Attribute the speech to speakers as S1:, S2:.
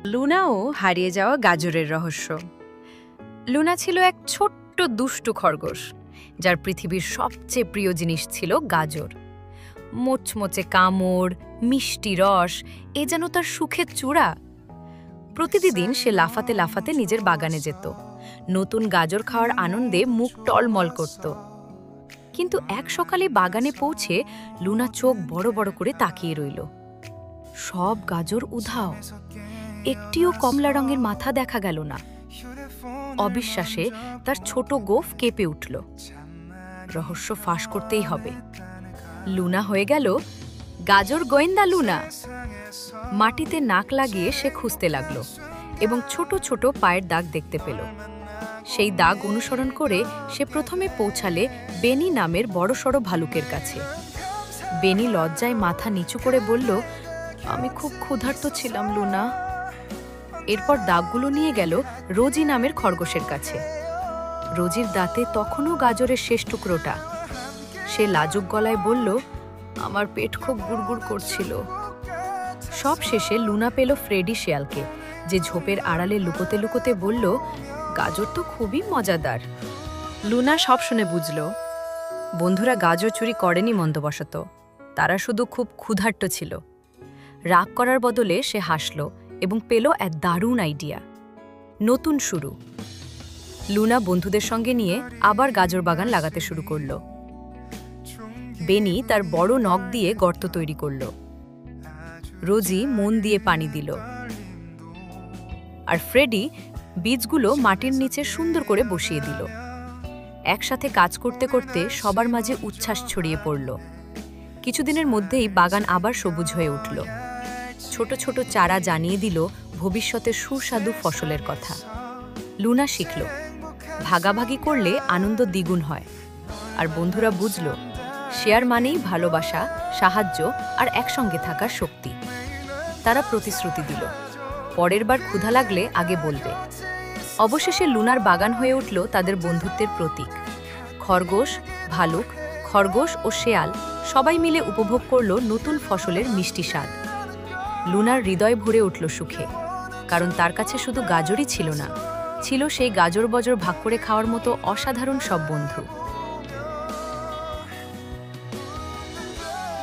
S1: Luna ও হারিয়ে যাওয়া গাজরের রহস্য। লুনা ছিল এক ছোট্ট দুষ্টু খরগোশ, যার পৃথিবীর সবচেয়ে প্রিয় জিনিস ছিল গাজর। মোচমোচে কামড়, মিষ্টি রস, এ যেন তার সুখের চূড়া। প্রতিদিন সে লাফাতে লাফাতে নিজের বাগানে যেত, নতুন গাজর খাওয়ার আনন্দে মুখ টলমল করত। কিন্তু এক সকালে বাগানে পৌঁছে লুনা চোখ বড় বড় করে তাকিয়ে রইল। সব গাজর উধাও, একটিও কমলা রঙের মাথা দেখা গেল না। অবিশ্বাসে তার ছোট গোঁফ কেঁপে উঠল। রহস্য ফাঁস করতেই হবে। লুনা হয়ে গেল গাজর গোয়েন্দা লুনা। মাটিতে নাক লাগিয়ে সে খুঁজতে লাগলো এবং ছোট ছোট পায়ের দাগ দেখতে পেল। সেই দাগ অনুসরণ করে সে প্রথমে পৌঁছালে বেনি নামের বড়সড় ভালুকের কাছে। বেনি লজ্জায় মাথা নিচু করে বলল, আমি খুব ক্ষুধার্ত ছিলাম লুনা। এরপর দাগগুলো নিয়ে গেল রোজি নামের খরগোশের কাছে। রোজির দাঁতে তখনও গাজরের শেষ টুকরোটা। সে লাজুক গলায় বলল, আমার পেট খুব গুড়গুড় করছিল। সব শেষে লুনা পেল ফ্রেডি শিয়ালকে, যে ঝোপের আড়ালে লুকোতে লুকোতে বলল, গাজর তো খুবই মজাদার। লুনা সব শুনে বুঝল, বন্ধুরা গাজর চুরি করেনি মন্দবশত, তারা শুধু খুব ক্ষুধার্ত ছিল। রাগ করার বদলে সে হাসল এবং পেল এক দারুণ আইডিয়া, নতুন শুরু। লুনা বন্ধুদের সঙ্গে নিয়ে আবার গাজর বাগান লাগাতে শুরু করল। বেনি তার বড় নখ দিয়ে গর্ত তৈরি করল। রোজি মন দিয়ে পানি দিল, আর ফ্রেডি বীজগুলো মাটির নিচে সুন্দর করে বসিয়ে দিল। একসাথে কাজ করতে করতে সবার মাঝে উচ্ছ্বাস ছড়িয়ে পড়ল। কিছুদিনের মধ্যেই বাগান আবার সবুজ হয়ে উঠল। ছোট ছোট চারা জানিয়ে দিল ভবিষ্যতের সুস্বাদু ফসলের কথা। লুনা শিখল, ভাগাভাগি করলে আনন্দ দ্বিগুণ হয়। আর বন্ধুরা বুঝল, শেয়ার মানেই ভালোবাসা, সাহায্য আর একসঙ্গে থাকার শক্তি। তারা প্রতিশ্রুতি দিল, পরের বার ক্ষুধা লাগলে আগে বলবে। অবশেষে লুনার বাগান হয়ে উঠল তাদের বন্ধুত্বের প্রতীক। খরগোশ, ভালুক, খরগোশ ও শেয়াল সবাই মিলে উপভোগ করল নতুন ফসলের মিষ্টি স্বাদ। লুনার হৃদয় ভরে উঠল সুখে, কারণ তার কাছে শুধু গাজরই ছিল না, ছিল সেই গাজর বজর ভাগ করে খাওয়ার মতো অসাধারণ সব বন্ধু।